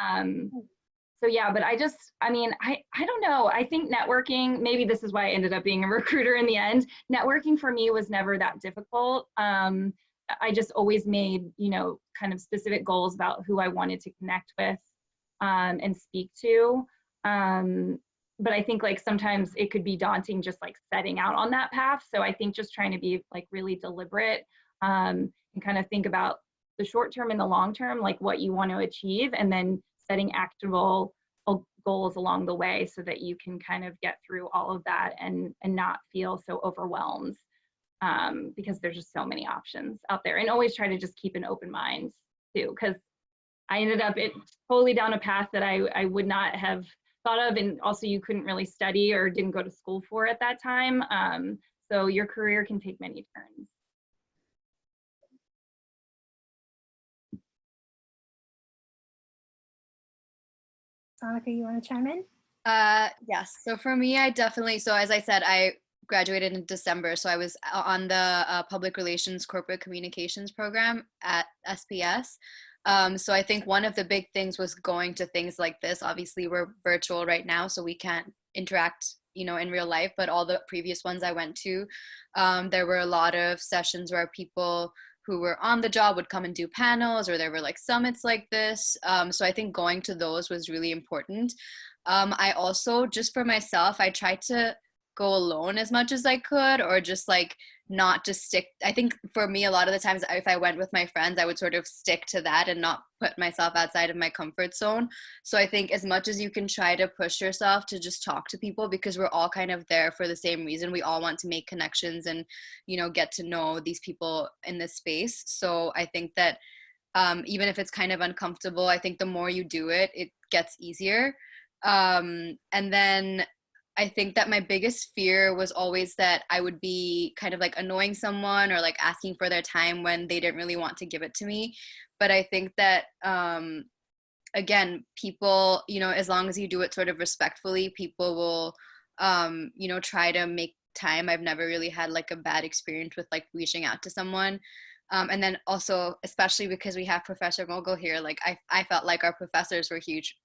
um, so yeah, but I mean, I don't know. I think networking, maybe this is why I ended up being a recruiter in the end. Networking for me was never that difficult. I just always made, kind of specific goals about who I wanted to connect with and speak to. But I think like sometimes it could be daunting just like setting out on that path. So I think just trying to be like really deliberate and kind of think about the short term and the long term, like what you want to achieve, and then setting actionable goals along the way so that you can kind of get through all of that and not feel so overwhelmed because there's just so many options out there. And always try to just keep an open mind too, because I ended up totally down a path that I would not have thought of, and also you couldn't really study or didn't go to school for at that time. So your career can take many turns. Sonika, you want to chime in? Yes. So for me, so as I said, I graduated in December. So I was on the public relations corporate communications program at SPS. So I think one of the big things was going to things like this. Obviously, we're virtual right now, so we can't interact, in real life. But all the previous ones I went to, there were a lot of sessions where people who were on the job would come and do panels, or there were like summits like this. So I think going to those was really important. I also, just for myself, I tried to go alone as much as I could, or just like not just stick. I think for me, a lot of the times, if I went with my friends, I would sort of stick to that and not put myself outside of my comfort zone. So I think as much as you can try to push yourself to just talk to people, because we're all kind of there for the same reason. We all want to make connections and, get to know these people in this space. So I think that even if it's kind of uncomfortable, I think the more you do it, it gets easier. And then I think that my biggest fear was always that I would be kind of like annoying someone or like asking for their time when they didn't really want to give it to me. But I think that, again, people, as long as you do it sort of respectfully, people will, try to make time. I've never really had like a bad experience with reaching out to someone. And then also, especially because we have Professor Mogul here, I felt like our professors were huge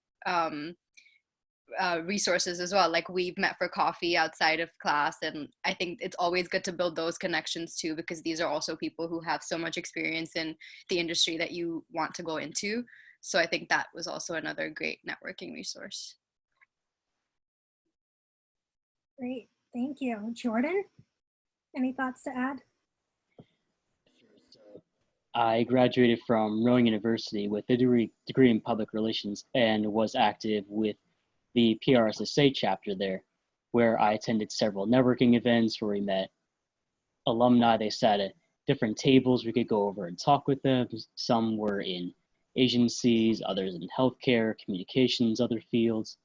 resources as well. We've met for coffee outside of class, and I think it's always good to build those connections too, because these are also people who have so much experience in the industry that you want to go into. So I think that was also another great networking resource. Great, thank you. Jordan, any thoughts to add? I graduated from Rowan University with a degree in public relations and was active with the PRSSA chapter there, where I attended several networking events where we met alumni. They sat at different tables. We could go over and talk with them. Some were in agencies, others in healthcare, communications, other fields.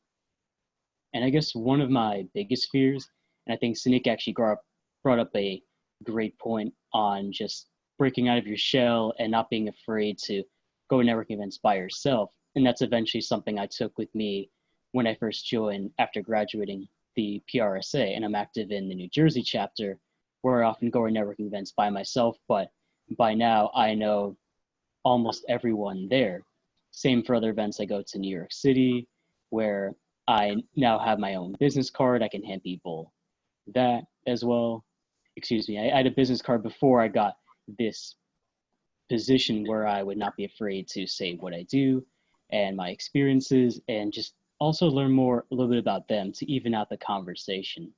And I guess one of my biggest fears, and I think Sinik actually brought up a great point on just breaking out of your shell and not being afraid to go to networking events by yourself. And that's eventually something I took with me when I first joined after graduating the PRSA, and I'm active in the New Jersey chapter, where I often go to networking events by myself, but by now I know almost everyone there. Same for other events. I go to New York City, where I now have my own business card. I can hand people that as well. Excuse me, I had a business card before I got this position where I would not be afraid to say what I do and my experiences, and just also learn a little bit about them to even out the conversation.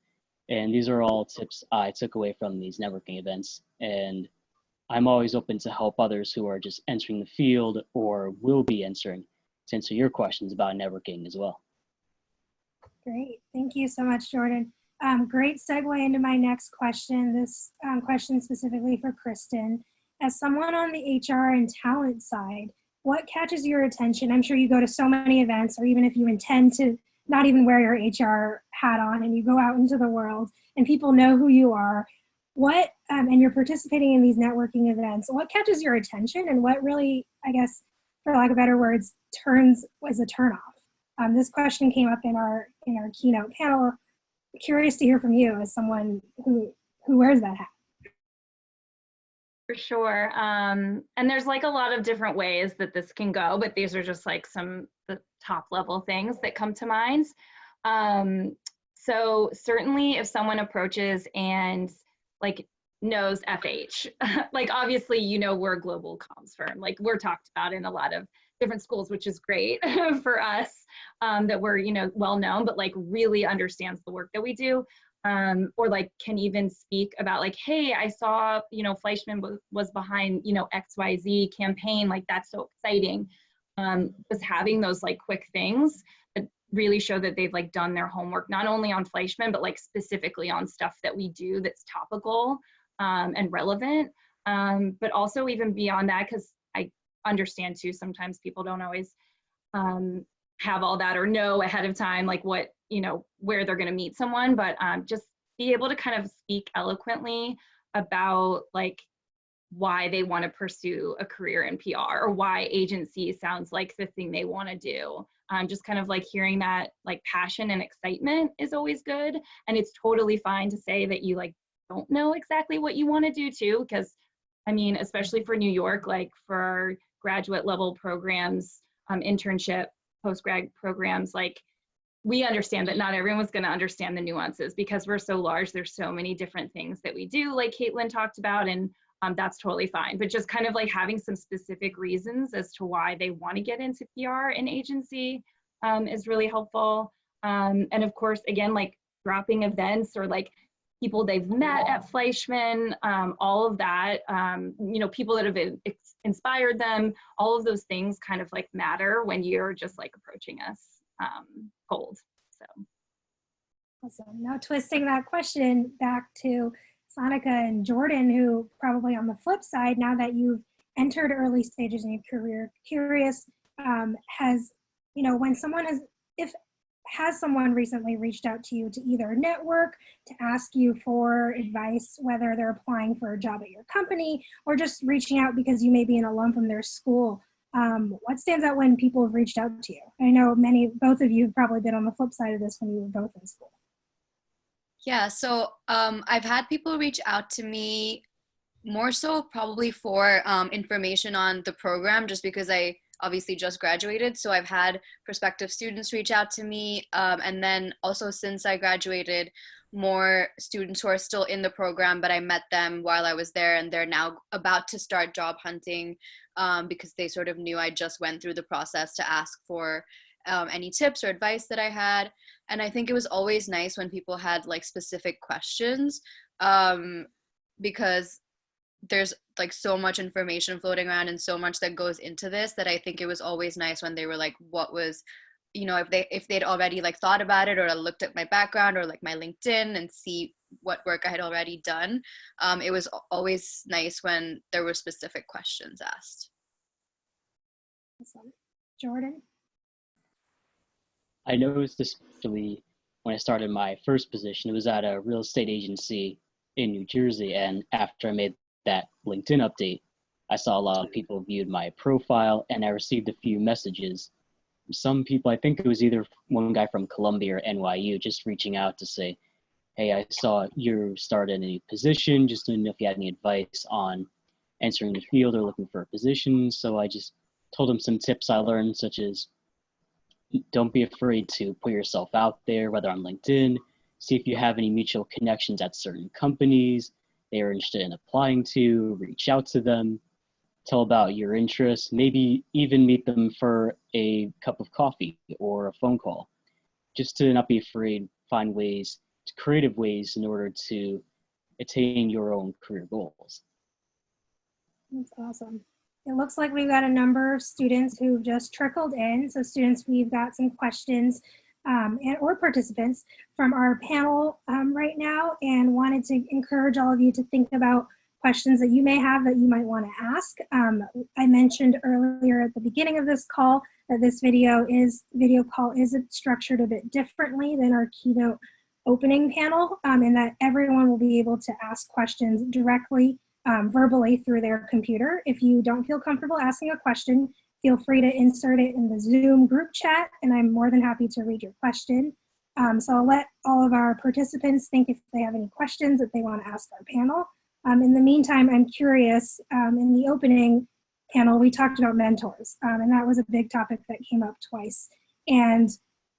And these are all tips I took away from these networking events. And I'm always open to help others who are just entering the field or will be entering to answer your questions about networking as well. Great, thank you so much, Jordan. Great segue into my next question. This question specifically for Kristen. As someone on the HR and talent side, what catches your attention? I'm sure you go to so many events, or even if you intend to not even wear your HR hat on and you go out into the world and people know who you are, and you're participating in these networking events, what catches your attention and what really, I guess, for lack of better words, was a turnoff? This question came up in our keynote panel. Curious to hear from you as someone who wears that hat. For sure. And there's like a lot of different ways that this can go, but these are just like some the top level things that come to mind. Um, so certainly if someone approaches and like knows FH, like obviously, you know, we're a global comms firm, like we're talked about in a lot of different schools, which is great for us, that we're, you know, well known, but like really understands the work that we do. Or like can even speak about like, hey, I saw, you know, Fleischman was behind, you know, XYZ campaign, like that's so exciting. Just having those like quick things that really show that they've like done their homework, not only on Fleischman, but like specifically on stuff that we do that's topical and relevant. But also even beyond that, because I understand too, sometimes people don't always have all that or know ahead of time, like what, you know, where they're going to meet someone, but just be able to kind of speak eloquently about like why they want to pursue a career in PR or why agency sounds like the thing they want to do. Just kind of like hearing that like passion and excitement is always good. And it's totally fine to say that you like don't know exactly what you want to do too, because I mean, especially for New York, like for our graduate level programs, internship, post-grad programs, like we understand that not everyone's going to understand the nuances because we're so large. There's so many different things that we do, like Caitlin talked about, and that's totally fine. But just kind of like having some specific reasons as to why they want to get into PR and agency is really helpful. And of course, again, like dropping events or like people they've met at Fleischman, all of that, you know, people that have inspired them, all of those things kind of like matter when you're just like approaching us cold. So awesome. Now twisting that question back to Sonica and Jordan, who probably on the flip side, now that you've entered early stages in your career, curious, has, you know, when someone has someone recently reached out to you to either network, to ask you for advice, whether they're applying for a job at your company or just reaching out because you may be an alum from their school? What stands out when people have reached out to you? I know both of you have probably been on the flip side of this when you were both in school. Yeah, so I've had people reach out to me more so probably for information on the program, just because I obviously just graduated. So I've had prospective students reach out to me. And then also since I graduated, more students who are still in the program, but I met them while I was there and they're now about to start job hunting because they sort of knew I just went through the process to ask for any tips or advice that I had. And I think it was always nice when people had like specific questions because there's like so much information floating around and so much that goes into this that I think it was always nice when they were like, what was, you know, if they'd already like thought about it or looked at my background or like my LinkedIn and see what work I had already done. It was always nice when there were specific questions asked. Awesome. Jordan? I noticed this especially when I started my first position. It was at a real estate agency in New Jersey, and after I made that LinkedIn update, I saw a lot of people viewed my profile, and I received a few messages. Some people, I think it was either one guy from Columbia or NYU, just reaching out to say, hey, I saw you started a new position, just didn't know if you had any advice on entering the field or looking for a position. So I just told them some tips I learned, such as don't be afraid to put yourself out there, whether on LinkedIn, see if you have any mutual connections at certain companies they are interested in applying to, reach out to them, tell about your interests, maybe even meet them for a cup of coffee or a phone call, just to not be afraid, find ways, creative ways in order to attain your own career goals. That's awesome. It looks like we've got a number of students who've just trickled in. So students, we've got some questions or participants from our panel right now, and wanted to encourage all of you to think about questions that you may have that you might want to ask. I mentioned earlier at the beginning of this call that this video call is structured a bit differently than our keynote opening panel, and that everyone will be able to ask questions directly verbally through their computer. If you don't feel comfortable asking a question, feel free to insert it in the Zoom group chat, and I'm more than happy to read your question. So I'll let all of our participants think if they have any questions that they want to ask our panel. In the meantime, I'm curious, in the opening panel, we talked about mentors, and that was a big topic that came up twice. And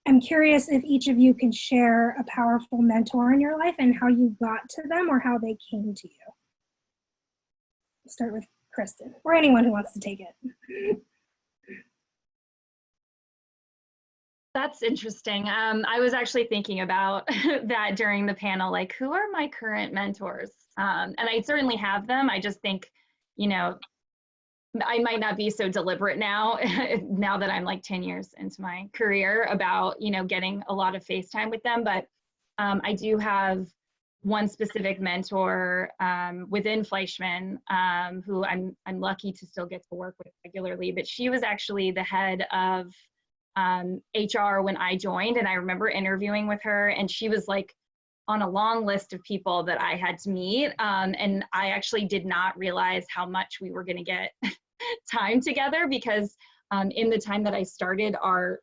I'm curious if each of you can share a powerful mentor in your life and how you got to them or how they came to you. Let's start with Kristen, or anyone who wants to take it. That's interesting. I was actually thinking about that during the panel, like, who are my current mentors? And I certainly have them. I just think, you know, I might not be so deliberate now, now that I'm like 10 years into my career about, you know, getting a lot of face time with them. But I do have one specific mentor within Fleischmann, who I'm lucky to still get to work with regularly. But she was actually the head of HR when I joined, and I remember interviewing with her, and she was like on a long list of people that I had to meet, and I actually did not realize how much we were going to get time together, because in the time that I started our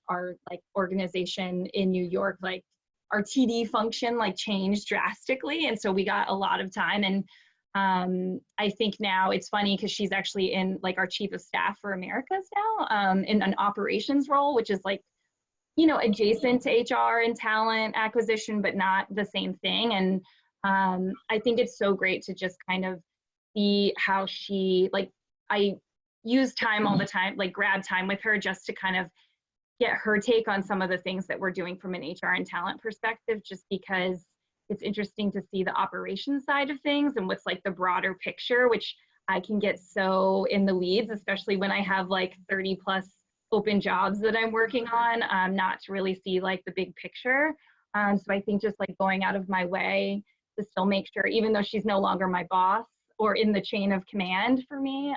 like organization in New York, like our TD function like changed drastically, and so we got a lot of time. And I think now it's funny because she's actually in like our chief of staff for Americas now, in an operations role, which is like, you know, adjacent to HR and talent acquisition, but not the same thing. And I think it's so great to just kind of see how she, like, I use time all the time, like grab time with her just to kind of get her take on some of the things that we're doing from an HR and talent perspective, just because it's interesting to see the operations side of things and what's like the broader picture, which I can get so in the weeds, especially when I have like 30 plus open jobs that I'm working on, not to really see like the big picture. So I think just like going out of my way to still make sure, even though she's no longer my boss or in the chain of command for me,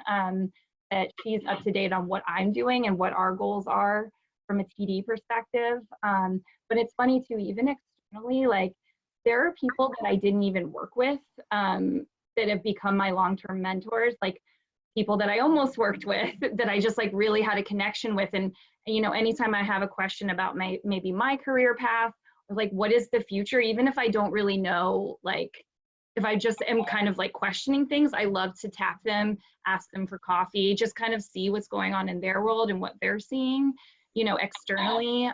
that she's up to date on what I'm doing and what our goals are from a TD perspective. But it's funny too, even externally, like there are people that I didn't even work with that have become my long-term mentors, like people that I almost worked with that I just like really had a connection with. And you know, anytime I have a question about maybe my career path, or like what is the future, even if I don't really know, like if I just am kind of like questioning things, I love to tap them, ask them for coffee, just kind of see what's going on in their world and what they're seeing, you know, externally,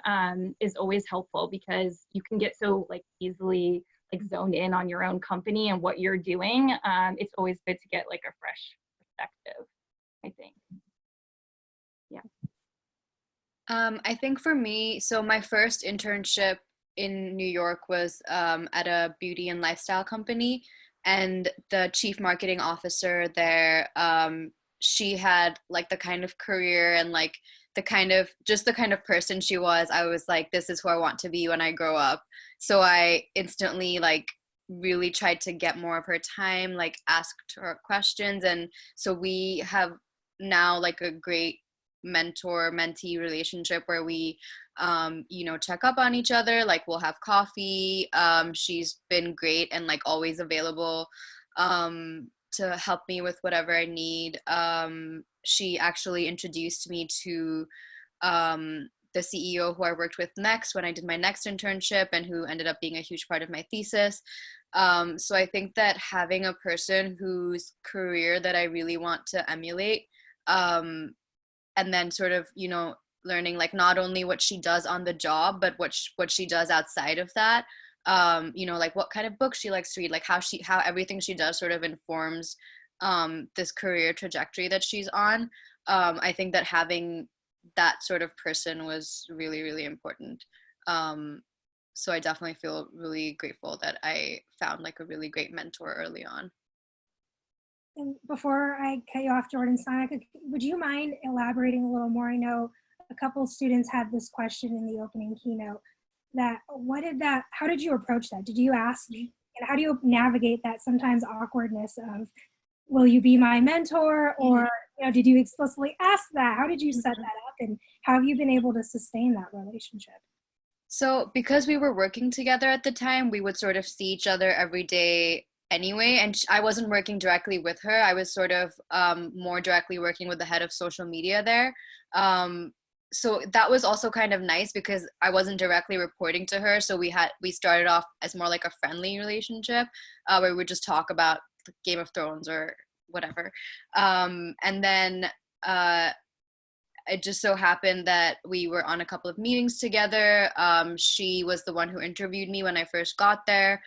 is always helpful, because you can get so like easily like zoned in on your own company and what you're doing. It's always good to get like a fresh perspective, I think. Yeah. I think for me, so my first internship in New York was at a beauty and lifestyle company, and the chief marketing officer there, she had like the kind of career and like the kind of person she was. I was like, this is who I want to be when I grow up. So I instantly like really tried to get more of her time, like asked her questions. And so we have now like a great mentor-mentee relationship where we you know, check up on each other, like we'll have coffee. She's been great and like always available to help me with whatever I need. She actually introduced me to the CEO who I worked with next when I did my next internship, and who ended up being a huge part of my thesis. So I think that having a person whose career that I really want to emulate, and then sort of, you know, learning like not only what she does on the job, but what she does outside of that, you know, like what kind of books she likes to read, like how everything she does sort of informs this career trajectory that she's on. I think that having that sort of person was really, really important. So I definitely feel really grateful that I found like a really great mentor early on. And before I cut you off, Jordan Stein, would you mind elaborating a little more? I know a couple of students had this question in the opening keynote, that how did you approach that? Did you ask, and how do you navigate that sometimes awkwardness of, will you be my mentor? Or, you know, did you explicitly ask that? How did you set that up, and how have you been able to sustain that relationship? So because we were working together at the time, we would sort of see each other every day anyway. And I wasn't working directly with her. I was sort of more directly working with the head of social media there. So that was also kind of nice because I wasn't directly reporting to her. So we started off as more like a friendly relationship, where we would just talk about Game of Thrones or whatever. And then it just so happened that we were on a couple of meetings together. She was the one who interviewed me when I first got there.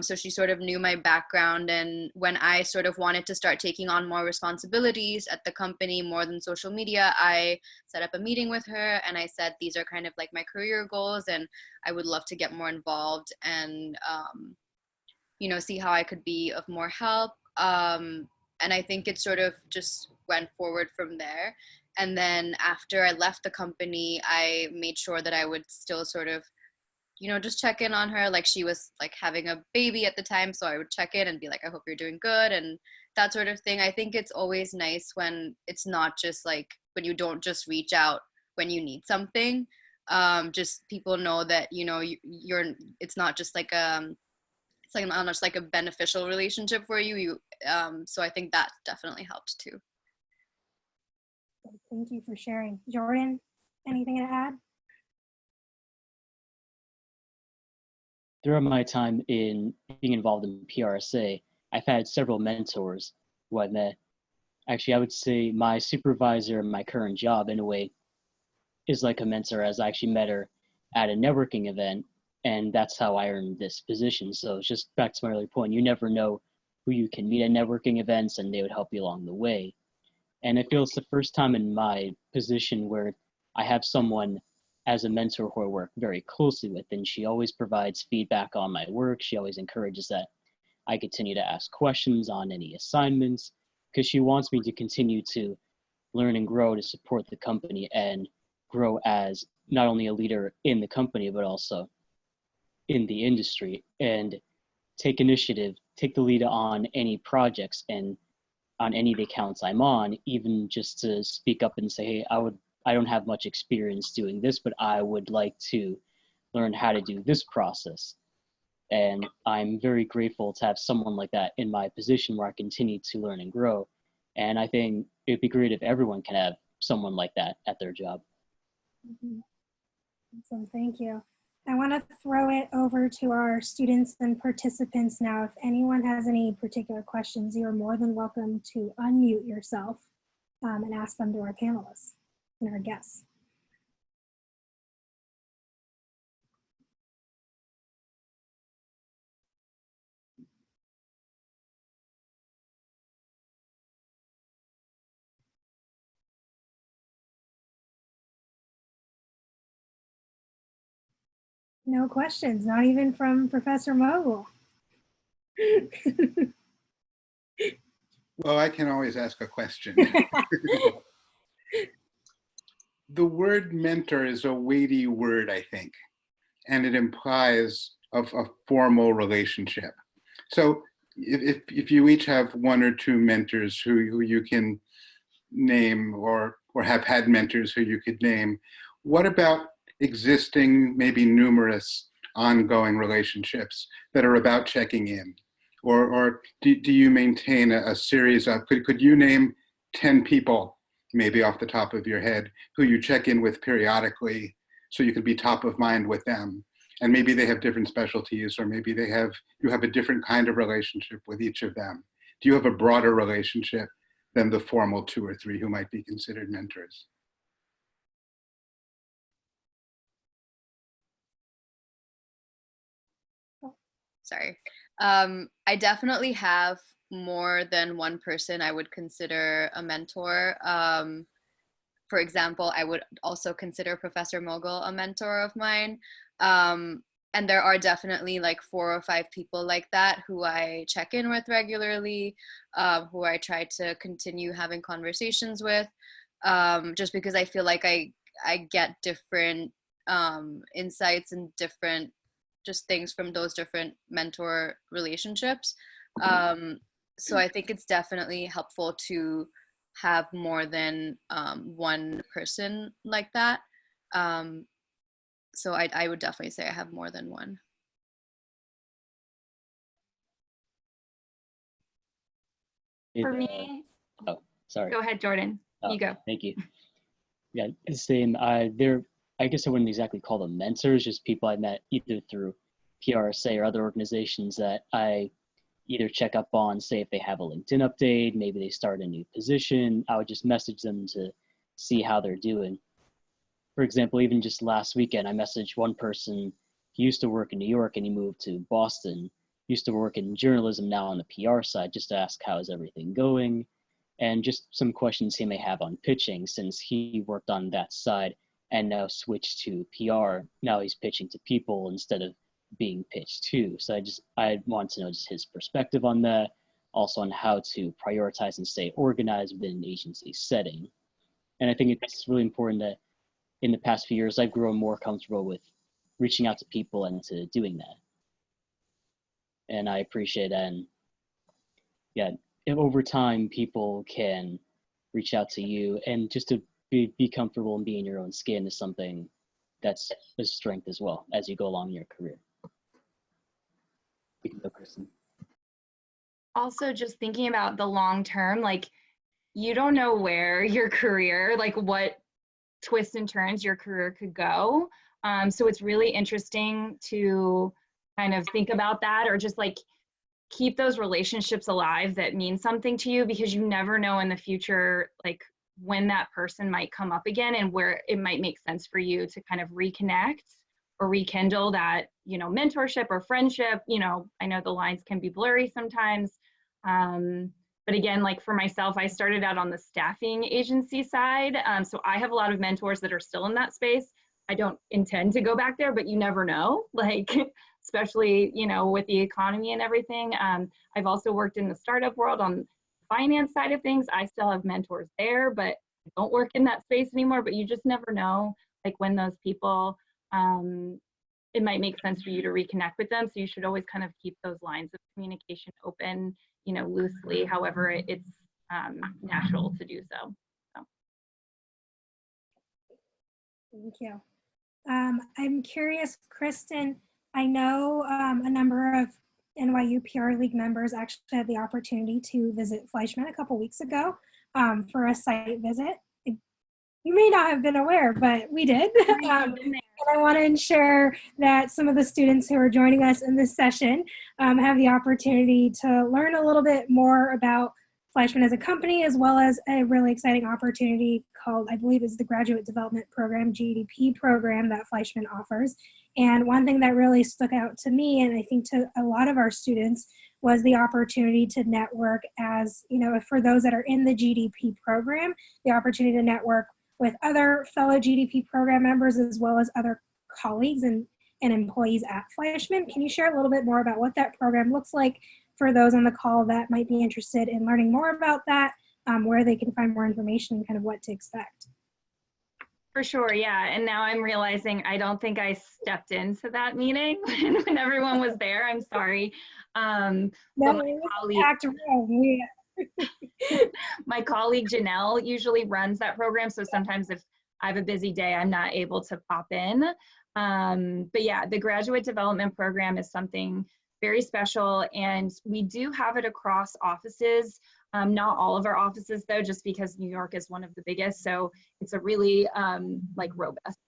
So she sort of knew my background. And when I sort of wanted to start taking on more responsibilities at the company, more than social media, I set up a meeting with her and I said, these are kind of like my career goals and I would love to get more involved and, see how I could be of more help. And I think it sort of just went forward from there. And then after I left the company, I made sure that I would still sort of, just check in on her. Like she was like having a baby at the time. So I would check in and be like, I hope you're doing good and that sort of thing. I think it's always nice when it's not just like, when you don't just reach out when you need something. Just people know that, it's not just like, it's like almost like a beneficial relationship for you. So I think that definitely helped too. Thank you for sharing. Jordan, anything to add? Throughout my time in being involved in PRSA, I've had several mentors who I met. Actually, I would say my supervisor in my current job, in a way, is like a mentor, as I actually met her at a networking event, and that's how I earned this position. So it's just back to my earlier point, you never know who you can meet at networking events, and they would help you along the way. And I feel it's the first time in my position where I have someone as a mentor who I work very closely with, and she always provides feedback on my work. She always encourages that I continue to ask questions on any assignments, because she wants me to continue to learn and grow to support the company and grow as not only a leader in the company, but also in the industry, and take initiative, take the lead on any projects and on any of the accounts I'm on, even just to speak up and say, hey, I don't have much experience doing this, but I would like to learn how to do this process. And I'm very grateful to have someone like that in my position where I continue to learn and grow. And I think it'd be great if everyone can have someone like that at their job. Awesome, thank you. I want to throw it over to our students and participants now. If anyone has any particular questions, you're more than welcome to unmute yourself and ask them to our panelists and our guests. No questions, not even from Professor Mogul. Well, I can always ask a question. The word mentor is a weighty word, I think, and it implies a formal relationship. So if you each have one or two mentors who you can name, or have had mentors who you could name, what about existing, maybe numerous ongoing relationships that are about checking in? Or do you maintain a series of, could you name 10 people, maybe off the top of your head, who you check in with periodically so you can be top of mind with them? And maybe they have different specialties, or maybe you have a different kind of relationship with each of them. Do you have a broader relationship than the formal 2 or 3 who might be considered mentors? Sorry. I definitely have more than one person I would consider a mentor. For example, I would also consider Professor Mogul a mentor of mine. And there are definitely like 4 or 5 people like that who I check in with regularly, who I try to continue having conversations with, just because I feel like I get different insights and different just things from those different mentor relationships. So I think it's definitely helpful to have more than one person like that. So I would definitely say I have more than one. For me, Oh, sorry. go ahead, Jordan. Oh, You go. Thank you. Yeah, the same. I guess I wouldn't exactly call them mentors, just people I met either through PRSA or other organizations that I either check up on, say, if they have a LinkedIn update, maybe they start a new position. I would just message them to see how they're doing. For example, even just last weekend, I messaged one person. He used to work in New York and he moved to Boston. He used to work in journalism, now on the PR side, just to ask how is everything going, and just some questions he may have on pitching, since he worked on that side and now switched to PR. Now he's pitching to people instead of being pitched to. So I want to know just his perspective on that, also on how to prioritize and stay organized within an agency setting. And I think it's really important that in the past few years, I've grown more comfortable with reaching out to people and to doing that. And I appreciate that. And yeah, if over time people can reach out to you, and just to be comfortable and be in your own skin is something that's a strength as well as you go along in your career. You can go, Kristen. Also, just thinking about the long term, like you don't know where your career, like what twists and turns your career could go. So it's really interesting to kind of think about that, or just like keep those relationships alive that mean something to you, because you never know in the future, like when that person might come up again and where it might make sense for you to kind of reconnect or rekindle that, you know, mentorship or friendship. You know, I know the lines can be blurry sometimes. But again, like for myself, I started out on the staffing agency side. So I have a lot of mentors that are still in that space. I don't intend to go back there, but you never know, like, especially, you know, with the economy and everything. I've also worked in the startup world on the finance side of things. I still have mentors there, but I don't work in that space anymore. But you just never know, like when those people, it might make sense for you to reconnect with them. So you should always kind of keep those lines of communication open, you know, loosely, however it's natural to do so. Thank you. I'm curious, Kristen, I know a number of NYU PR League members actually had the opportunity to visit Fleischman a couple weeks ago for a site visit. You may not have been aware, but we did. And I want to ensure that some of the students who are joining us in this session have the opportunity to learn a little bit more about Fleischman as a company, as well as a really exciting opportunity called, I believe is the Graduate Development Program, GDP program that Fleischman offers. And one thing that really stuck out to me, and I think to a lot of our students, was the opportunity to network as, you know, for those that are in the GDP program, the opportunity to network with other fellow GDP program members, as well as other colleagues and employees at Fleischman. Can you share a little bit more about what that program looks like for those on the call that might be interested in learning more about that, where they can find more information and kind of what to expect? For sure, yeah. And now I'm realizing I don't think I stepped into that meeting when everyone was there. I'm sorry. No, my colleague Janelle usually runs that program. So sometimes if I have a busy day, I'm not able to pop in. But yeah, the Graduate Development Program is something very special, and we do have it across offices. Not all of our offices though, just because New York is one of the biggest. So it's a really like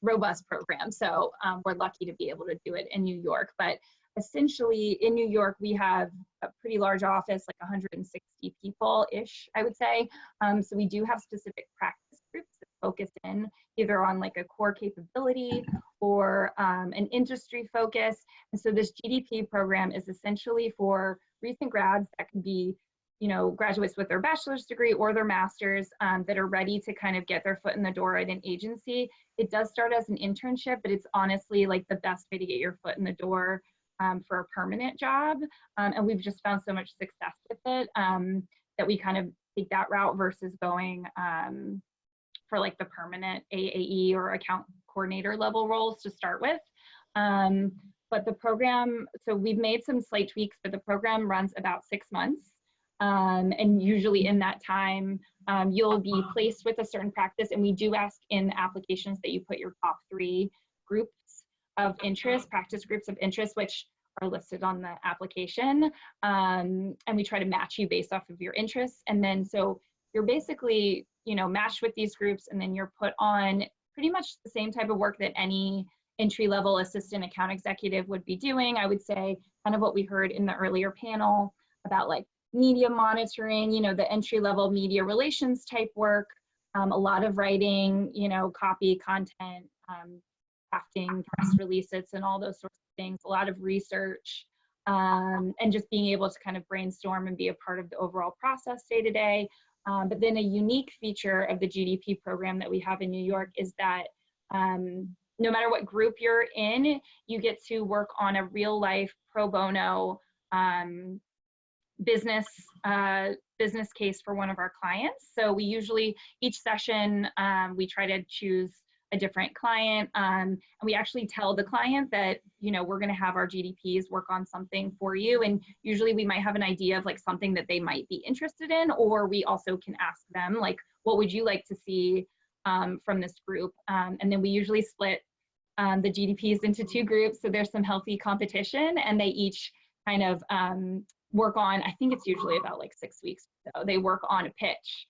robust program. So we're lucky to be able to do it in New York. But essentially in New York, we have a pretty large office, like 160 people-ish, I would say. So we do have specific practice groups that focus in either on like a core capability or an industry focus. And so this GDP program is essentially for recent grads that can be, you know, graduates with their bachelor's degree or their master's that are ready to kind of get their foot in the door at an agency. It does start as an internship, but it's honestly like the best way to get your foot in the door for a permanent job. And we've just found so much success with it that we kind of take that route versus going for like the permanent AAE or account coordinator level roles to start with. But the program, so we've made some slight tweaks, but the program runs about 6 months. And usually in that time, you'll be placed with a certain practice, and we do ask in applications that you put your top 3 groups of interest, practice groups of interest, which are listed on the application. And we try to match you based off of your interests. And then so you're basically, you know, matched with these groups, and then you're put on pretty much the same type of work that any entry-level assistant account executive would be doing. I would say kind of what we heard in the earlier panel. about like media monitoring, you know, the entry level media relations type work, a lot of writing, you know, copy, content, crafting, press releases, and all those sorts of things, a lot of research, and just being able to kind of brainstorm and be a part of the overall process day to day. But then a unique feature of the GDP program that we have in New York is that no matter what group you're in, you get to work on a real life pro bono business case for one of our clients. So we usually, each session, we try to choose a different client, and we actually tell the client that, you know, we're going to have our GDPs work on something for you, and usually we might have an idea of like something that they might be interested in, or we also can ask them like, what would you like to see from this group, and then we usually split the GDPs into two groups, so there's some healthy competition, and they each kind of work on, I think it's usually about like 6 weeks, so they work on a pitch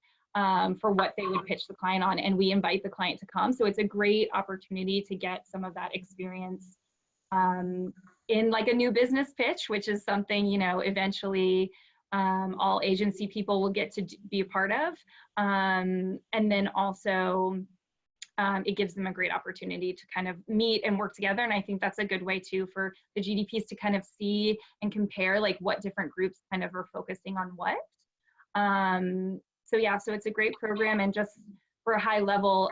for what they would pitch the client on, and we invite the client to come. So it's a great opportunity to get some of that experience in like a new business pitch, which is something, you know, eventually all agency people will get to be a part of. And then also it gives them a great opportunity to kind of meet and work together. And I think that's a good way too for the GDPs to kind of see and compare like what different groups kind of are focusing on what. So yeah, so it's a great program. And just for a high level,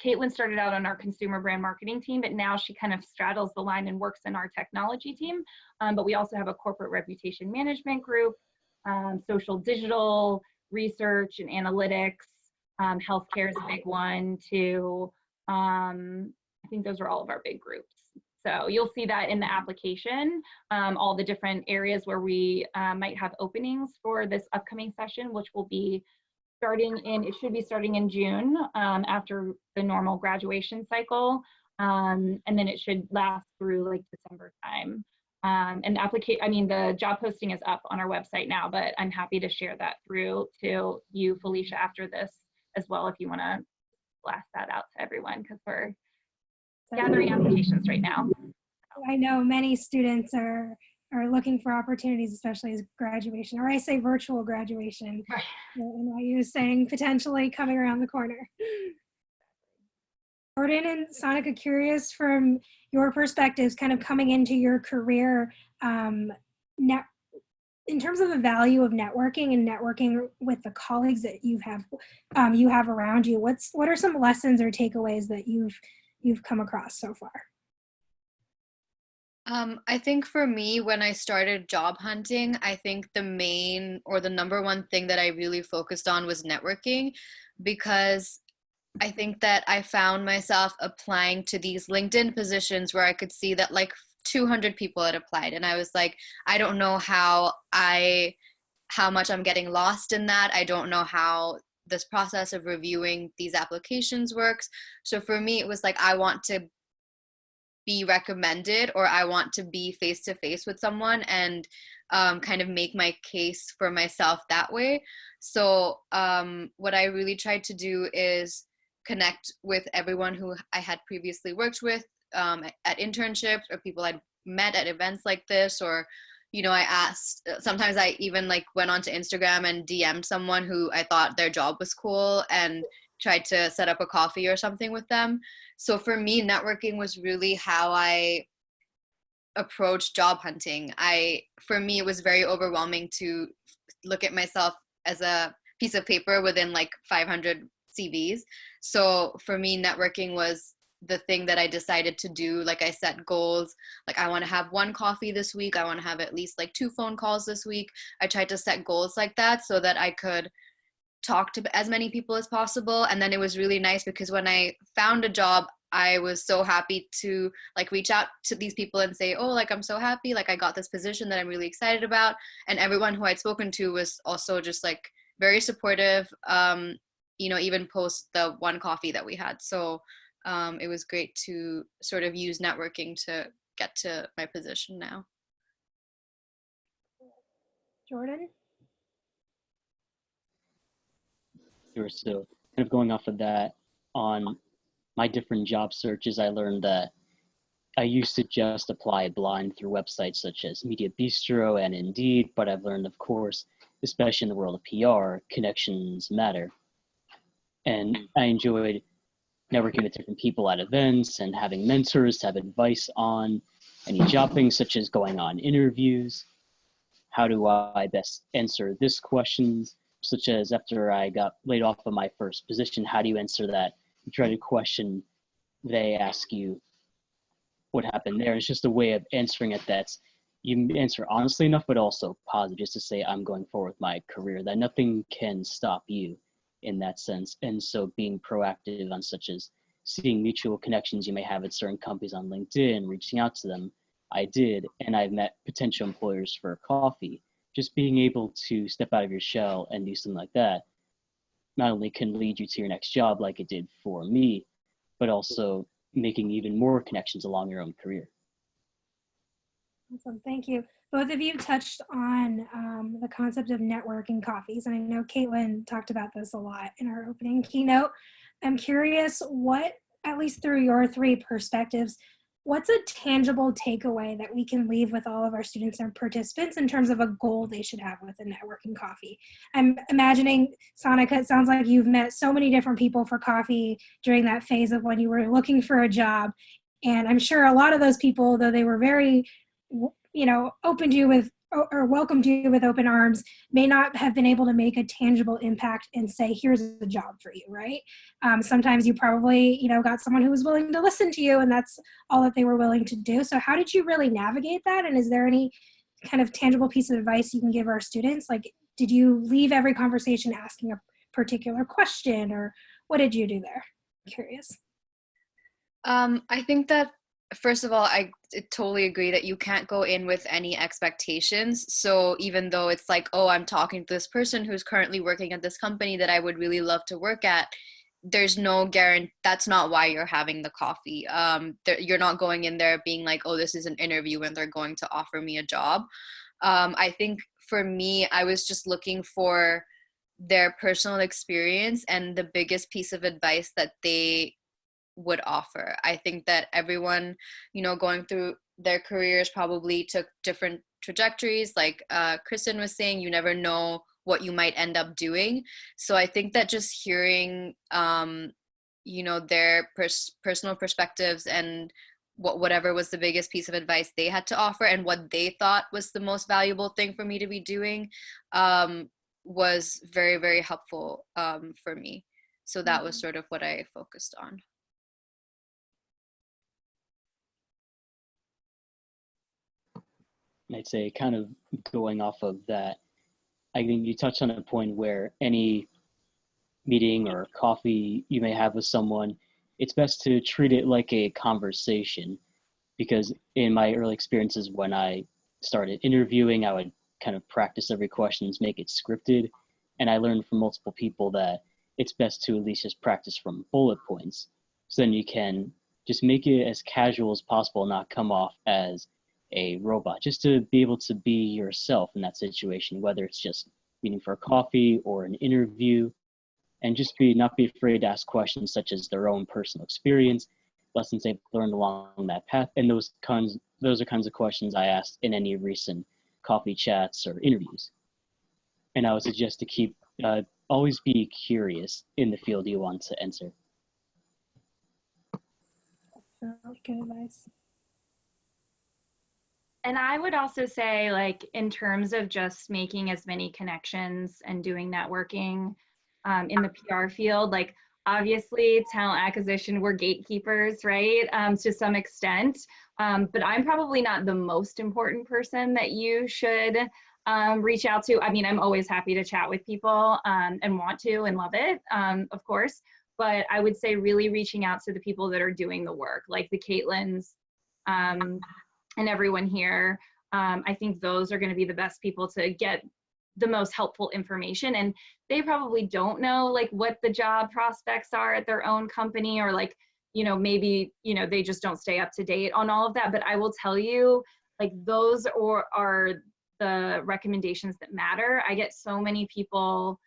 Caitlin started out on our consumer brand marketing team, but now she kind of straddles the line and works in our technology team. But we also have a corporate reputation management group, social digital, research and analytics, healthcare is a big one too. I think those are all of our big groups. So you'll see that in the application, all the different areas where we might have openings for this upcoming session, which will be starting in, it should be starting in June after the normal graduation cycle. And then it should last through like December time. And the job posting is up on our website now, but I'm happy to share that through to you, Felicia, after this as well, if you want to blast that out to everyone, because we're gathering applications right now. I know many students are looking for opportunities, especially as graduation, or I say virtual graduation. Right. NYU is saying potentially coming around the corner. Jordan and Sonica, curious from your perspectives, kind of coming into your career, in terms of the value of networking and networking with the colleagues that you have around you. What are some lessons or takeaways that you've come across so far? I think for me, when I started job hunting, I think the main or the number one thing that I really focused on was networking, because I think that I found myself applying to these LinkedIn positions where I could see that like 200 people had applied. And I was like, I don't know how much I'm getting lost in that. I don't know how this process of reviewing these applications works. So for me, it was like, I want to be recommended, or I want to be face to face with someone and kind of make my case for myself that way. So what I really tried to do is connect with everyone who I had previously worked with at internships, or people I'd met at events like this, or, you know, I asked, sometimes I even like went onto Instagram and DM'd someone who I thought their job was cool and tried to set up a coffee or something with them. So for me, networking was really how I approached job hunting. For me, it was very overwhelming to look at myself as a piece of paper within like 500 CVs. So for me, networking was the thing that I decided to do. Like I set goals, like I want to have 1 coffee this week. I want to have at least like 2 phone calls this week. I tried to set goals like that so that I could talk to as many people as possible. And then it was really nice because when I found a job, I was so happy to like reach out to these people and say, oh, like I'm so happy, like I got this position that I'm really excited about. And everyone who I'd spoken to was also just like very supportive, you know, even post the 1 coffee that we had. So it was great to sort of use networking to get to my position now. Jordan? Sure. So kind of going off of that, on my different job searches, I learned that I used to just apply blind through websites such as Media Bistro and Indeed, but I've learned, of course, especially in the world of PR, connections matter. And I enjoyed networking with different people at events and having mentors to have advice on any job things, such as going on interviews. How do I best answer this questions, such as after I got laid off of my first position, how do you answer that dreaded question they ask you what happened there? It's just a way of answering it that's you answer honestly enough, but also positive, just to say I'm going forward with my career, that nothing can stop you in that sense. And so being proactive on such as seeing mutual connections you may have at certain companies on LinkedIn, reaching out to them, I did, and I've met potential employers for coffee. Just being able to step out of your shell and do something like that not only can lead you to your next job like it did for me, but also making even more connections along your own career. Awesome, thank you. Both of you touched on the concept of networking coffees, and I know Caitlin talked about this a lot in our opening keynote. I'm curious what, at least through your three perspectives, what's a tangible takeaway that we can leave with all of our students and participants in terms of a goal they should have with a networking coffee? I'm imagining, Sonika, it sounds like you've met so many different people for coffee during that phase of when you were looking for a job. And I'm sure a lot of those people, though they were very, opened you with or welcomed you with open arms, may not have been able to make a tangible impact and say, here's a job for you, right? Sometimes you probably, got someone who was willing to listen to you, and that's all that they were willing to do. So how did you really navigate that? And is there any kind of tangible piece of advice you can give our students? Like, did you leave every conversation asking a particular question, or what did you do there? I'm curious. I think that, first of all, I totally agree that you can't go in with any expectations. So even though it's like, oh, I'm talking to this person who's currently working at this company that I would really love to work at, there's no guarantee. That's not why you're having the coffee. You're not going in there being like, oh, this is an interview and they're going to offer me a job. I think for me, I was just looking for their personal experience and the biggest piece of advice that they would offer. I think that everyone, going through their careers probably took different trajectories. Like Kristen was saying, you never know what you might end up doing. So I think that just hearing, their personal perspectives and whatever was the biggest piece of advice they had to offer and what they thought was the most valuable thing for me to be doing was very, very helpful for me. So that was sort of what I focused on. And I'd say kind of going off of that, I think you touched on a point where any meeting or coffee you may have with someone, it's best to treat it like a conversation, because in my early experiences when I started interviewing, I would kind of practice every question, make it scripted. And I learned from multiple people that it's best to at least just practice from bullet points. So then you can just make it as casual as possible, not come off as a robot, just to be able to be yourself in that situation, whether it's just meeting for a coffee or an interview, and just not be afraid to ask questions such as their own personal experience, lessons they've learned along that path. And those are kinds of questions I asked in any recent coffee chats or interviews. And I would suggest to keep always be curious in the field you want to enter. Good advice. And I would also say, like, in terms of just making as many connections and doing networking in the PR field, like, obviously talent acquisition, we're gatekeepers, right? To some extent, but I'm probably not the most important person that you should reach out to. I mean, I'm always happy to chat with people and want to and love it, of course, but I would say really reaching out to the people that are doing the work, like the Caitlins, and everyone here. I think those are going to be the best people to get the most helpful information. And they probably don't know like what the job prospects are at their own company, or like, maybe, they just don't stay up to date on all of that. But I will tell you, like, those are the recommendations that matter. I get so many people,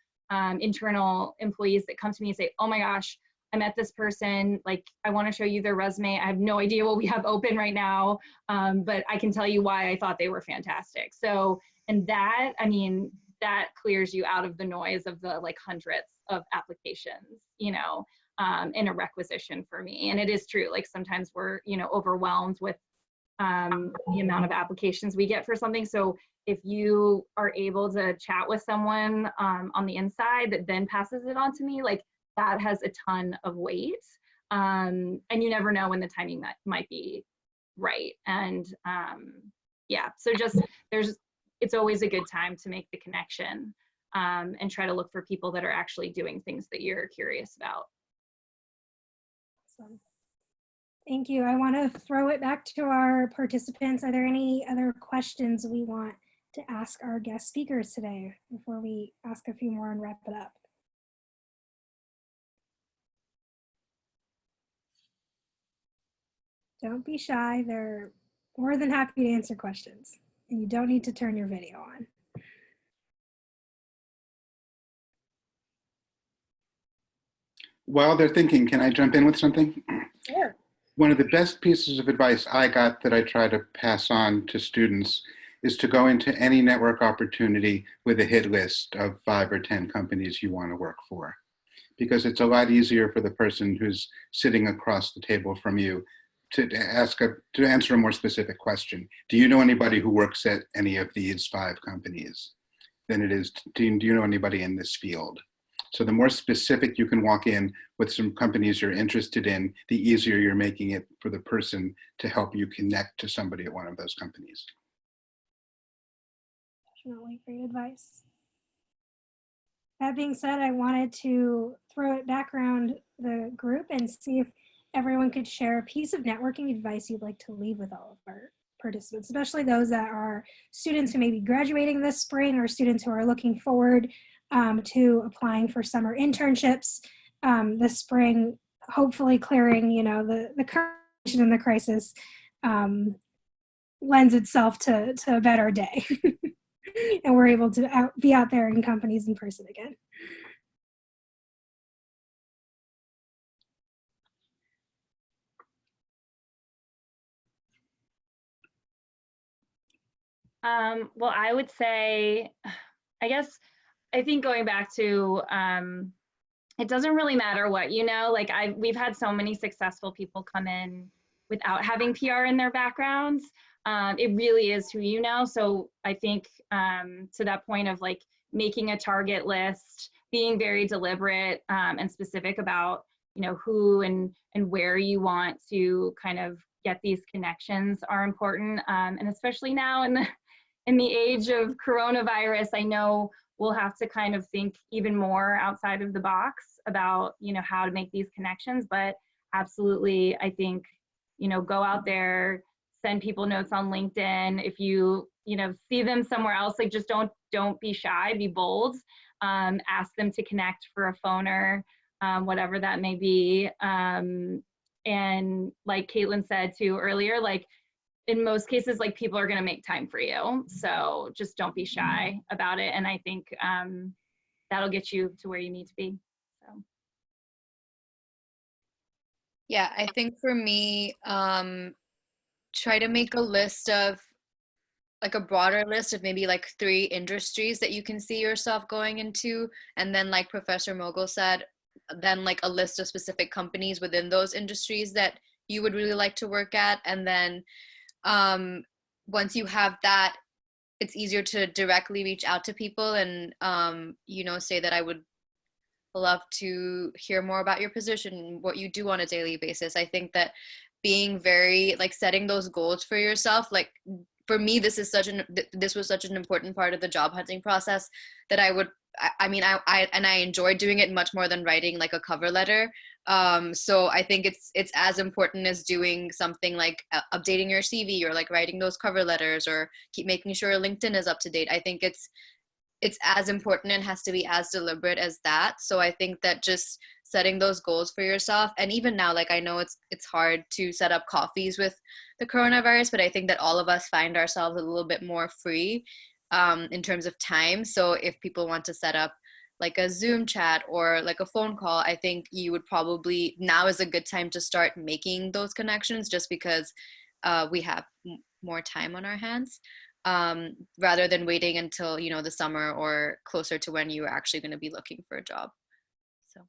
internal employees, that come to me and say, oh my gosh, I met this person, like, I want to show you their resume. I have no idea what we have open right now, but I can tell you why I thought they were fantastic. So, and that, I mean, that clears you out of the noise of the like hundreds of applications, you know, in a requisition for me. And it is true, like sometimes we're, you know, overwhelmed with the amount of applications we get for something. So if you are able to chat with someone on the inside that then passes it on to me, like that has a ton of weight. And you never know when the timing that might be right. And yeah, so just it's always a good time to make the connection and try to look for people that are actually doing things that you're curious about. Awesome. Thank you. I want to throw it back to our participants. Are there any other questions we want to ask our guest speakers today before we ask a few more and wrap it up? Don't be shy. They're more than happy to answer questions. And you don't need to turn your video on. While they're thinking, can I jump in with something? Sure. One of the best pieces of advice I got that I try to pass on to students is to go into any network opportunity with a hit list of 5 or 10 companies you want to work for. Because it's a lot easier for the person who's sitting across the table from you to answer a more specific question. Do you know anybody who works at any of these 5 companies? Than it is, do you know anybody in this field? So the more specific you can walk in with some companies you're interested in, the easier you're making it for the person to help you connect to somebody at one of those companies. Definitely great advice. That being said, I wanted to throw it back around the group and see if everyone could share a piece of networking advice you'd like to leave with all of our participants, especially those that are students who may be graduating this spring or students who are looking forward to applying for summer internships this spring, hopefully clearing, you know, the current and the crisis lends itself to a better day. And we're able to be out there in companies in person again. Well, I would say, I think going back to, it doesn't really matter what, you know, like we've had so many successful people come in without having PR in their backgrounds. It really is who you know. So I think to that point of like making a target list, being very deliberate and specific about, you know, who and where you want to kind of get these connections are important. And especially now in the age of coronavirus, I know we'll have to kind of think even more outside of the box about, you know, how to make these connections. But absolutely, I think, you know, go out there, send people notes on LinkedIn. If you know, see them somewhere else, like just don't be shy, be bold. Ask them to connect for a phoner, whatever that may be. And like Caitlin said too earlier, like in most cases, like people are going to make time for you. So just don't be shy about it. And I think that'll get you to where you need to be. So. Yeah, I think for me, try to make a list of like a broader list of maybe like 3 industries that you can see yourself going into. And then like Professor Mogul said, then like a list of specific companies within those industries that you would really like to work at. And then once you have that, it's easier to directly reach out to people and, you know, say that I would love to hear more about your position, what you do on a daily basis. I think that being very like setting those goals for yourself, like for me, this was such an important part of the job hunting process that I enjoy doing it much more than writing like a cover letter. So I think it's as important as doing something like updating your CV or like writing those cover letters or keep making sure LinkedIn is up to date. I think it's as important and has to be as deliberate as that. So I think that just setting those goals for yourself, and even now, like I know it's hard to set up coffees with the coronavirus, but I think that all of us find ourselves a little bit more free in terms of time. So if people want to set up like a Zoom chat or like a phone call, I think you would probably, now is a good time to start making those connections, just because we have more time on our hands, rather than waiting until, you know, the summer or closer to when you are actually going to be looking for a job. So.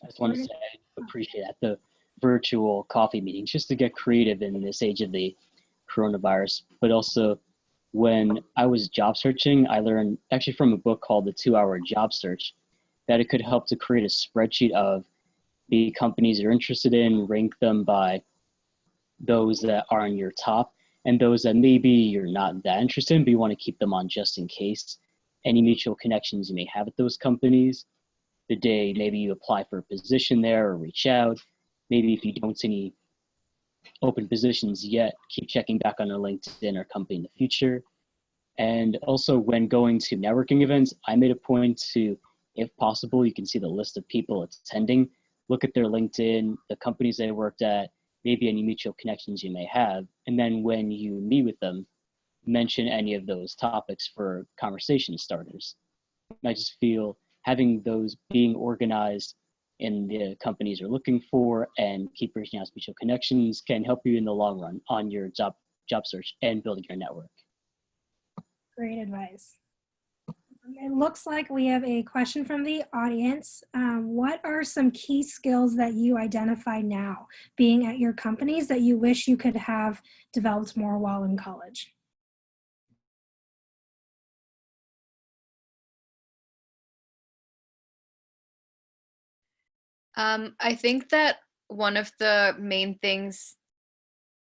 I just want to say I appreciate that, the virtual coffee meetings, just to get creative in this age of the coronavirus. But also, when I was job searching, I learned actually from a book called The 2-Hour Job Search that it could help to create a spreadsheet of the companies you're interested in, rank them by those that are in your top, and those that maybe you're not that interested in, but you want to keep them on just in case. Any mutual connections you may have at those companies, the day maybe you apply for a position there or reach out. Maybe if you don't see any open positions yet, keep checking back on a LinkedIn or company in the future. And also when going to networking events, I made a point to, if possible, you can see the list of people attending, look at their LinkedIn, the companies they worked at, maybe any mutual connections you may have. And then when you meet with them, mention any of those topics for conversation starters. I just feel having those being organized in the companies you're looking for and keep reaching out to mutual connections can help you in the long run on your job search and building your network. Great advice. It looks like we have a question from the audience. What are some key skills that you identify now being at your companies that you wish you could have developed more while in college? I think that one of the main things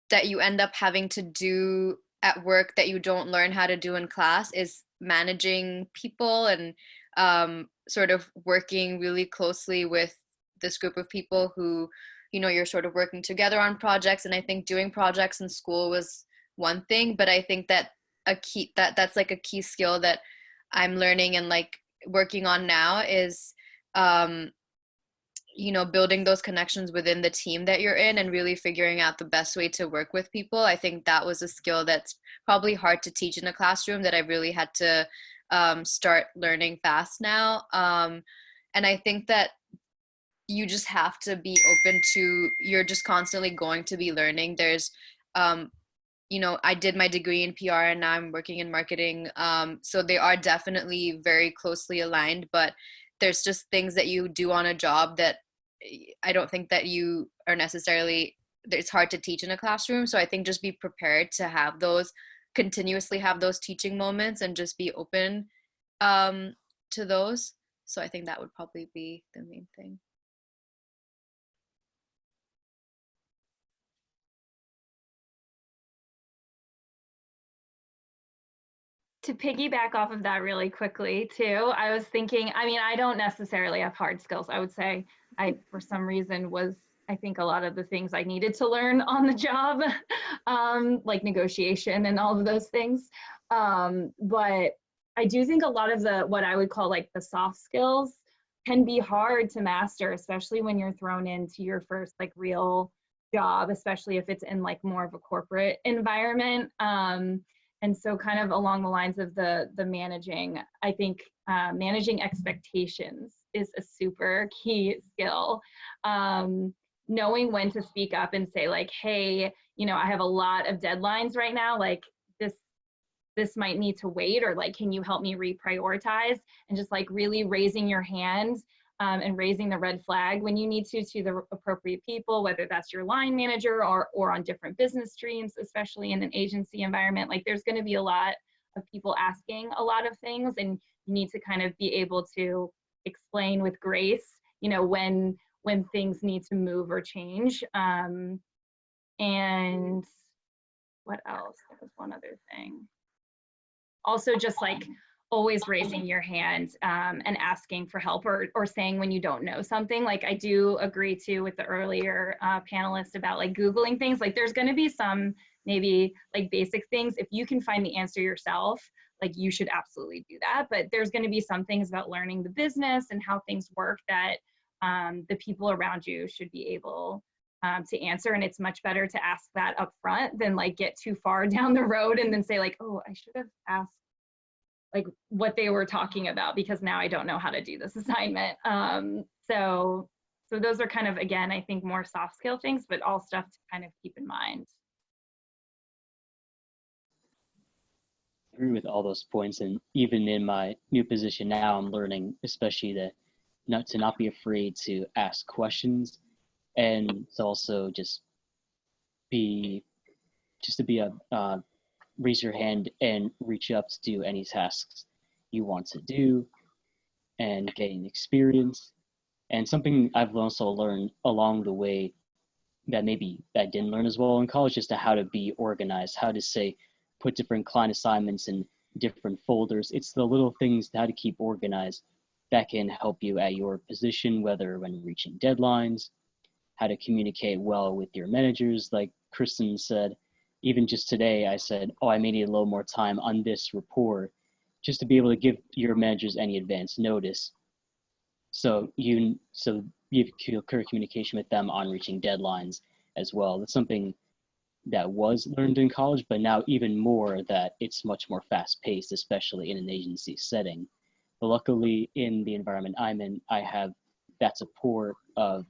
that you end up having to do at work that you don't learn how to do in class is managing people and sort of working really closely with this group of people who, you know, you're sort of working together on projects. And I think doing projects in school was one thing, but I think that that's like a key skill that I'm learning and like working on now is you know, building those connections within the team that you're in and really figuring out the best way to work with people. I think that was a skill that's probably hard to teach in a classroom that I really had to start learning fast now. And I think that you just have to be open to, you're just constantly going to be learning. There's, you know, I did my degree in PR and now I'm working in marketing. So they are definitely very closely aligned, but there's just things that you do on a job that I don't think that you are necessarily, it's hard to teach in a classroom. So I think just be prepared to have those, continuously have those teaching moments and just be open to those. So I think that would probably be the main thing. To piggyback off of that really quickly too, I was thinking, I mean, I don't necessarily have hard skills. I would say I, for some reason, I think a lot of the things I needed to learn on the job, like negotiation and all of those things. But I do think a lot of what I would call like the soft skills can be hard to master, especially when you're thrown into your first like real job, especially if it's in like more of a corporate environment. And so kind of along the lines of the managing, I think managing expectations is a super key skill. Knowing when to speak up and say like, hey, you know, I have a lot of deadlines right now, like this might need to wait, or like, can you help me reprioritize? And just like really raising your hand and raising the red flag when you need to the appropriate people, whether that's your line manager or on different business streams, especially in an agency environment. Like there's going to be a lot of people asking a lot of things, and you need to kind of be able to explain with grace, you know, when things need to move or change. And what else? There was one other thing. Also just like always raising your hand and asking for help or saying when you don't know something. Like I do agree too with the earlier panelist about like Googling things. Like there's going to be some maybe like basic things. If you can find the answer yourself, like you should absolutely do that. But there's going to be some things about learning the business and how things work that the people around you should be able to answer. And it's much better to ask that up front than like get too far down the road and then say like, oh, I should have asked like what they were talking about, because now I don't know how to do this assignment. So those are kind of, again, I think more soft skill things, but all stuff to kind of keep in mind. I agree with all those points, and even in my new position now, I'm learning, especially to not be afraid to ask questions, and to also be just to be a raise your hand and reach up to do any tasks you want to do and gain experience. And something I've also learned along the way that maybe I didn't learn as well in college, just to how to be organized, how to say put different client assignments in different folders. It's the little things, how to keep organized, that can help you at your position, whether when reaching deadlines, how to communicate well with your managers. Like Kristen said, even just today, I said, oh, I may need a little more time on this report, just to be able to give your managers any advance notice. So you have clear communication with them on reaching deadlines as well. That's something that was learned in college, but now even more that it's much more fast paced, especially in an agency setting. But luckily in the environment I'm in, I have that support of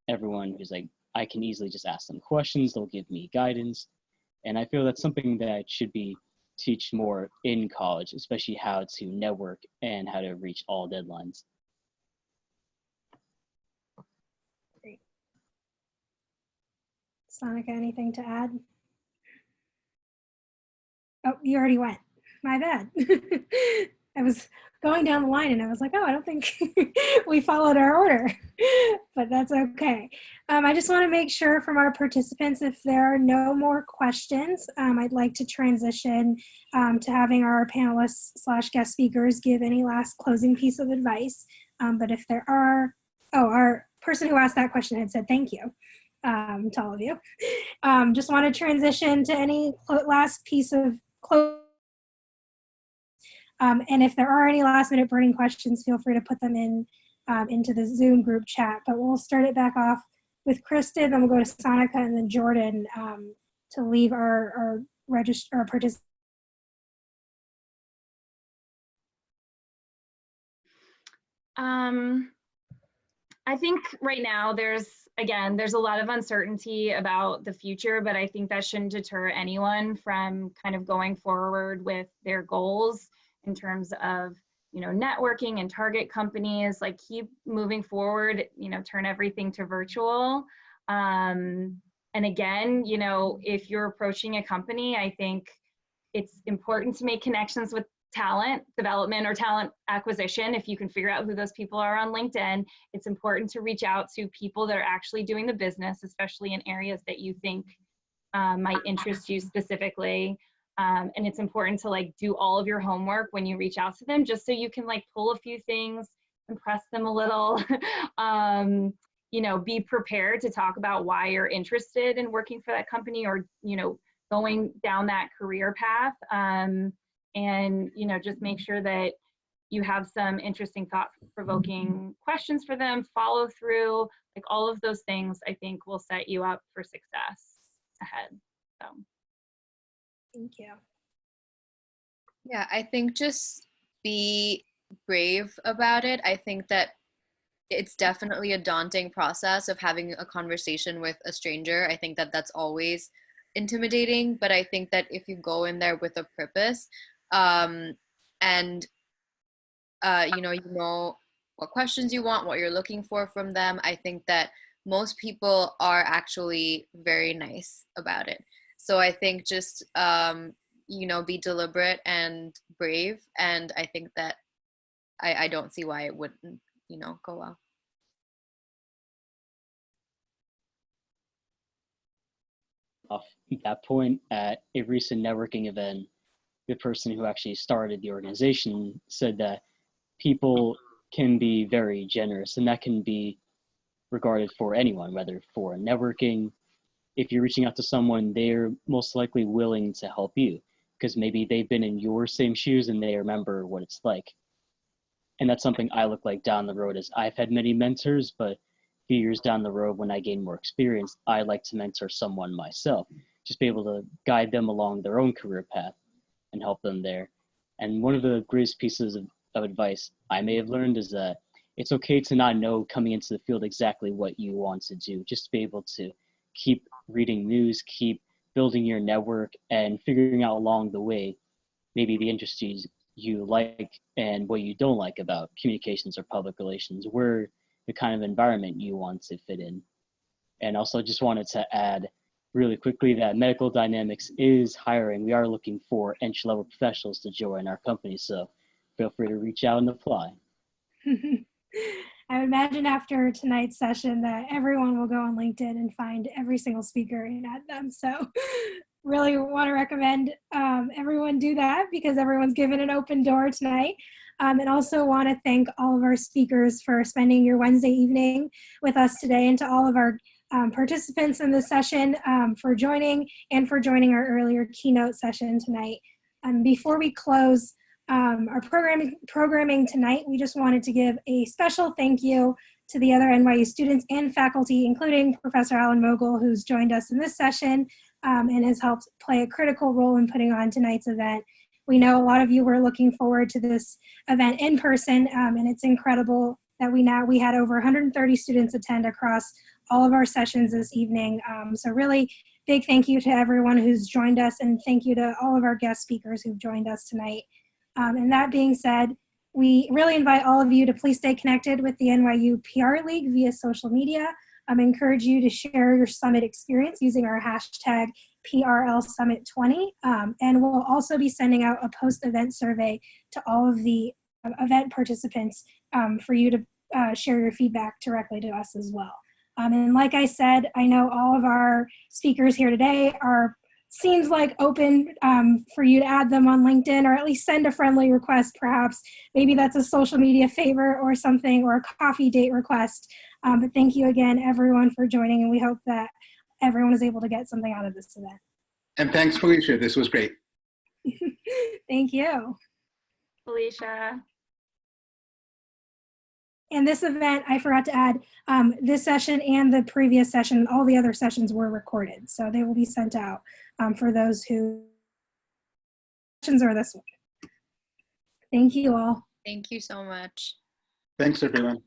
everyone who's like, I can easily just ask them questions, they'll give me guidance. And I feel that's something that should be teach more in college, especially how to network and how to reach all deadlines. Great. Sonika, anything to add? Oh, you already went. My bad. I was going down the line and I was like, oh, I don't think we followed our order, but that's okay. I just want to make sure from our participants, if there are no more questions, I'd like to transition to having our panelists / guest speakers give any last closing piece of advice. But if there are, our person who asked that question had said thank you to all of you. Just want to transition to any last piece of close. And if there are any last minute burning questions, feel free to put them in into the Zoom group chat. But we'll start it back off with Kristen, then we'll go to Sonika and then Jordan to leave our participants. I think right now there's a lot of uncertainty about the future, but I think that shouldn't deter anyone from kind of going forward with their goals in terms of, networking and target companies. Like, keep moving forward, turn everything to virtual. And again, if you're approaching a company, I think it's important to make connections with talent development or talent acquisition. If you can figure out who those people are on LinkedIn, it's important to reach out to people that are actually doing the business, especially in areas that you think might interest you specifically. And it's important to do all of your homework when you reach out to them, just so you can pull a few things, impress them a little, be prepared to talk about why you're interested in working for that company, or, going down that career path. And, just make sure that you have some interesting thought-provoking questions for them, follow through, all of those things I think will set you up for success ahead. So. Thank you. Yeah, I think just be brave about it. I think that it's definitely a daunting process of having a conversation with a stranger. I think that that's always intimidating, but I think that if you go in there with a purpose, and you know what questions you want, what you're looking for from them, I think that most people are actually very nice about it. So I think just be deliberate and brave, and I think that I don't see why it wouldn't go well. Off that point, at a recent networking event, the person who actually started the organization said that people can be very generous, and that can be regarded for anyone, whether for networking. If you're reaching out to someone, they're most likely willing to help you because maybe they've been in your same shoes and they remember what it's like. And that's something I look like down the road, as I've had many mentors, but a few years down the road when I gain more experience, I like to mentor someone myself, just be able to guide them along their own career path and help them there. And one of the greatest pieces of advice I may have learned is that it's okay to not know coming into the field exactly what you want to do, just to be able to keep reading news, keep building your network, and figuring out along the way maybe the industries you like and what you don't like about communications or public relations, where the kind of environment you want to fit in. And also just wanted to add really quickly that Medical Dynamics is hiring. We are looking for entry-level professionals to join our company, so feel free to reach out and apply. I would imagine after tonight's session that everyone will go on LinkedIn and find every single speaker and add them. So really want to recommend everyone do that, because everyone's given an open door tonight. And also want to thank all of our speakers for spending your Wednesday evening with us today, and to all of our participants in this session for joining, and for joining our earlier keynote session tonight. Before we close our programming tonight, we just wanted to give a special thank you to the other NYU students and faculty, including Professor Alan Mogul, who's joined us in this session and has helped play a critical role in putting on tonight's event. We know a lot of you were looking forward to this event in person, and it's incredible that we had over 130 students attend across all of our sessions this evening. So really big thank you to everyone who's joined us, and thank you to all of our guest speakers who've joined us tonight. And that being said, we really invite all of you to please stay connected with the NYU PR League via social media. I encourage you to share your summit experience using our hashtag PRLSummit20. And we'll also be sending out a post-event survey to all of the event participants for you to share your feedback directly to us as well. And like I said, I know all of our speakers here today seems like open for you to add them on LinkedIn, or at least send a friendly request perhaps. Maybe that's a social media favor or something, or a coffee date request. But thank you again, everyone, for joining, and we hope that everyone is able to get something out of this event. And thanks, Felicia. This was great. Thank you. Felicia. And this event, I forgot to add, this session and the previous session, all the other sessions were recorded. So they will be sent out for those who or this one. Thank you all. Thank you so much. Thanks, everyone.